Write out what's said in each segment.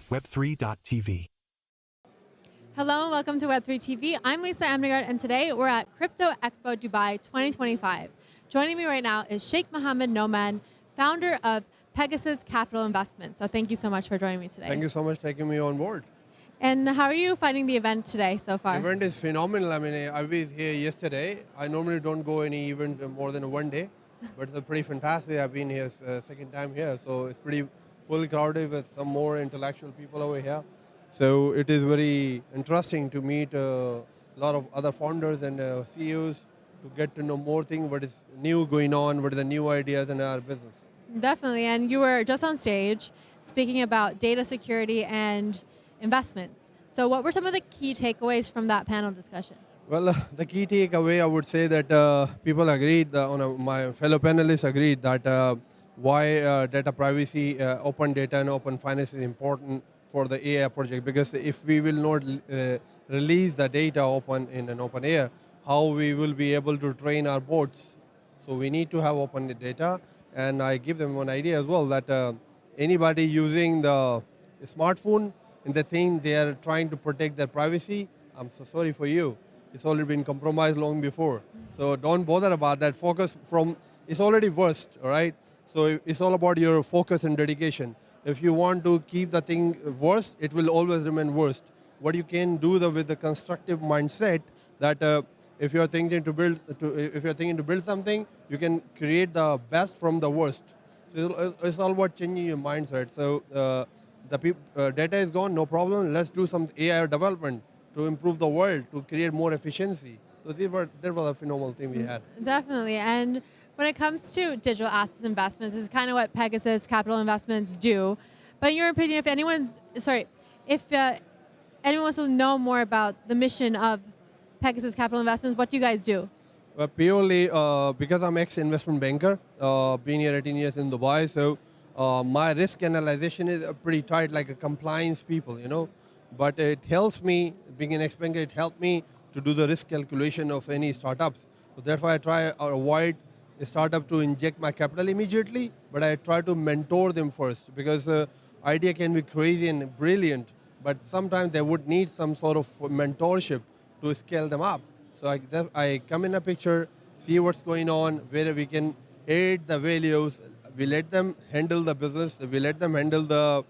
Web3 TV. Hello and welcome to Web3 TV. I'm Lisa Amnegard, and today we're at Crypto Expo Dubai 2025. Joining me right now is Sheikh Muhammad Noman, founder of Pegasus Capital Investments. So thank you so much for joining me today. Thank you so much for taking me on board. And how are you finding the event today so far? The event is phenomenal. I mean, I was here yesterday. I normally don't go any event more than one day, but it's pretty fantastic. I've been here second time here, so it's pretty full crowded with some more intellectual people over here. So it is very interesting to meet a lot of other founders and CEOs to get to know more things, what is new going on, what are the new ideas in our business. Definitely, and you were just on stage speaking about data security and investments. So what were some of the key takeaways from that panel discussion? Well, the key takeaway, I would say that people agreed, my fellow panelists agreed that why data privacy, open data and open finance is important for the AI project, because if we will not release the data open in an open air, how we will be able to train our bots? So we need to have open data, and I give them one idea as well that anybody using the smartphone and the thing they are trying to protect their privacy, I'm so sorry for you. It's already been compromised long before. So don't bother about that. Focus from, it's already worst, all right? So it's all about your focus and dedication. If you want to keep the thing worse, it will always remain worst. What you can do with the constructive mindset that if you're thinking to build something, you can create the best from the worst. So it's all about changing your mindset. So data is gone, no problem. Let's do some AI development to improve the world, to create more efficiency. So that was a phenomenal thing we had. Definitely, and when it comes to digital assets investments, this is kind of what Pegasus Capital Investments do. But in your opinion, if anyone wants to know more about the mission of Pegasus Capital Investments, what do you guys do? Well, purely because I'm ex-investment banker, been here 18 years in Dubai, so my risk analyzation is pretty tight, like a compliance people, you know. But it helps me, being an ex-banker, it helped me to do the risk calculation of any startups. So therefore, I try to avoid a startup to inject my capital immediately, but I try to mentor them first, because idea can be crazy and brilliant, but sometimes they would need some sort of mentorship to scale them up. So I come in a picture, see what's going on, where we can aid the values, we let them handle the business, we let them handle the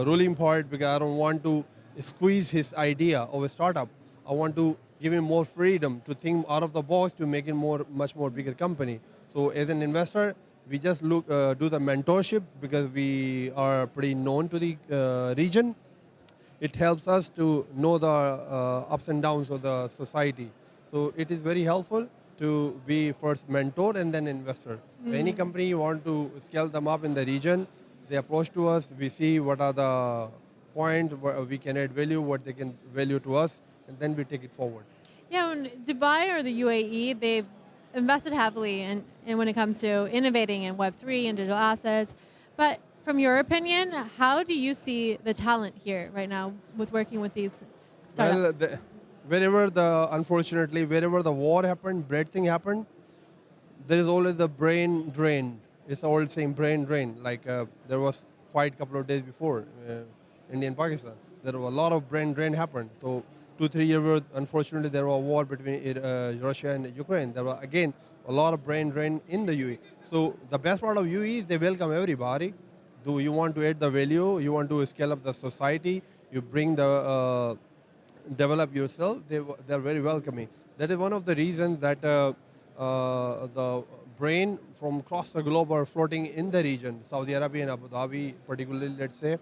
ruling part, because I don't want to squeeze his idea of a startup. I want to give him more freedom to think out of the box to make it much more bigger company. So as an investor, we just do the mentorship because we are pretty known to the region. It helps us to know the ups and downs of the society. So it is very helpful to be first mentor and then investor. So any company you want to scale them up in the region, they approach to us, we see what are the points where we can add value, what they can value to us, and then we take it forward. Yeah, in Dubai or the UAE, they've invested heavily in when it comes to innovating in Web3 and digital assets. But from your opinion, how do you see the talent here right now with working with these startups? Well, unfortunately, wherever the war happened, bad thing happened, there is always the brain drain. It's all the same brain drain. Like there was fight a couple of days before, India and Pakistan. There was a lot of brain drain happened. So 2-3 years, unfortunately, there was a war between Russia and Ukraine. There was, again, a lot of brain drain in the UAE. So the best part of UAE is they welcome everybody. Do you want to add the value? You want to scale up the society? You bring the, develop yourself. They're very welcoming. That is one of the reasons that the brain from across the globe are floating in the region, Saudi Arabia and Abu Dhabi particularly, let's say.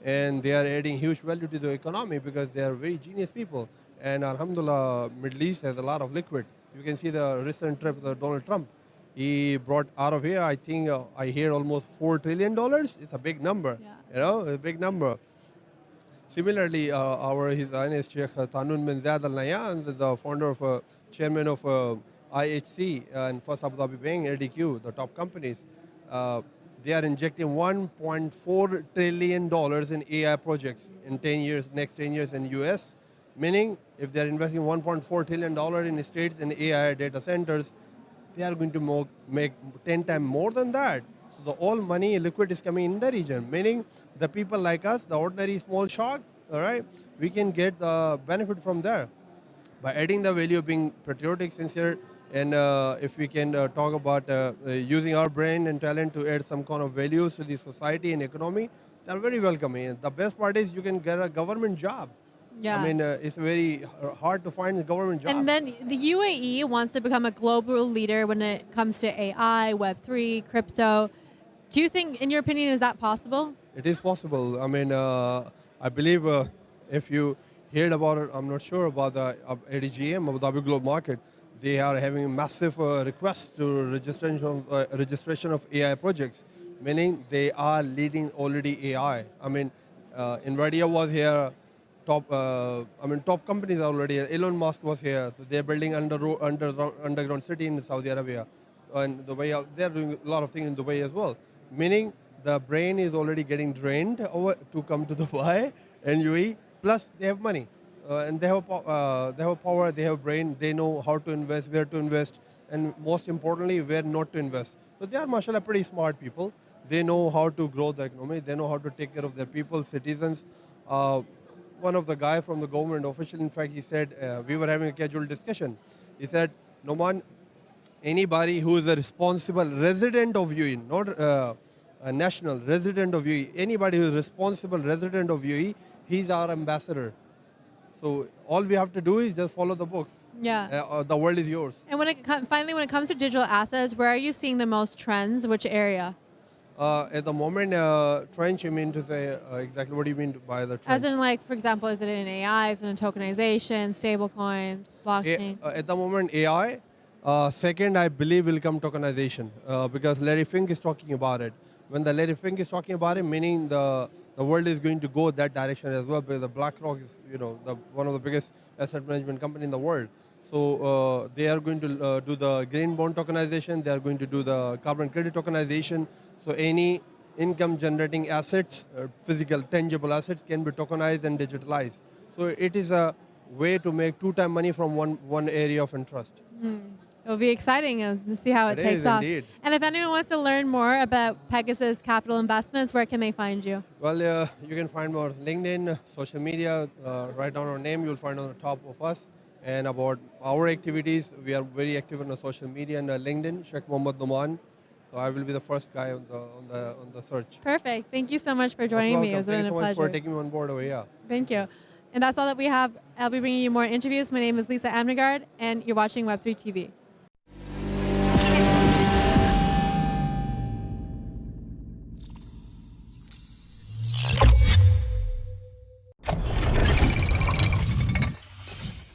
And they are adding huge value to the economy because they are very genius people. And alhamdulillah, Middle East has a lot of liquid. You can see the recent trip of Donald Trump. He brought out of here, I think, I hear almost $4 trillion. It's a big number, you know, a big number. Similarly, His Highness Sheikh Tanun bin Zayed Al Nahyan, the founder of, chairman of IHC and First Abu Dhabi Bank, LDQ, the top companies, they are injecting $1.4 trillion in AI projects in 10 years, next 10 years in US. Meaning, if they are investing $1.4 trillion in states in AI data centers, they are going to make 10 times more than that. So the all money liquid is coming in the region, meaning the people like us, the ordinary small sharks, all right, we can get the benefit from there by adding the value of being patriotic, sincere, and if we can talk about using our brain and talent to add some kind of values to the society and economy, they're very welcoming. And the best part is you can get a government job. Yeah. I mean, it's very hard to find a government job. And then the UAE wants to become a global leader when it comes to AI, Web3, crypto. Do you think, in your opinion, is that possible? It is possible. I mean, I believe if you heard about it, I'm not sure about the ADGM, Abu Dhabi Global Market, they are having massive requests to registration of AI projects, meaning they are leading already AI. I mean, NVIDIA was here, top companies are already here. Elon Musk was here. So they're building underground city in Saudi Arabia. And Dubai, they're doing a lot of things in Dubai as well. Meaning the brain is already getting drained over to come to Dubai and UAE. Plus they have money and they have power, they have brain, they know how to invest, where to invest, and most importantly, where not to invest. So they are, mashallah, pretty smart people. They know how to grow the economy. They know how to take care of their people, citizens. One of the guy from the government official, in fact, he said, we were having a casual discussion. He said, Noman, anybody who is a responsible resident of UAE, not a national resident of UAE, anybody who is responsible resident of UAE, he's our ambassador. So all we have to do is just follow the books. Yeah. The world is yours. And finally, when it comes to digital assets, where are you seeing the most trends? Which area? At the moment, trends, you mean to say exactly what do you mean by the trend? As in, like, for example, is it in AI, is it in tokenization, stable coins, blockchain? At the moment, AI. Second, I believe will come tokenization because Larry Fink is talking about it. When the Larry Fink is talking about it, meaning the world is going to go that direction as well. Because the BlackRock is, one of the biggest asset management company in the world. So they are going to do the green bond tokenization. They are going to do the carbon credit tokenization. So any income generating assets, physical, tangible assets can be tokenized and digitalized. So it is a way to make two-time money from one area of interest. It'll be exciting to see how it takes off. Indeed. And if anyone wants to learn more about Pegasus Capital Investments, where can they find you? Well, you can find more LinkedIn, social media. Write down our name, you'll find on the top of us. And about our activities, we are very active on the social media and LinkedIn, Sheikh Muhammad Noman. So I will be the first guy on the search. Perfect. Thank you so much for joining me. It was Thank you a so pleasure. much for taking me on board over here. Thank you. And that's all that we have. I'll be bringing you more interviews. My name is Lisa Amnagard, and you're watching Web3 TV.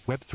Web3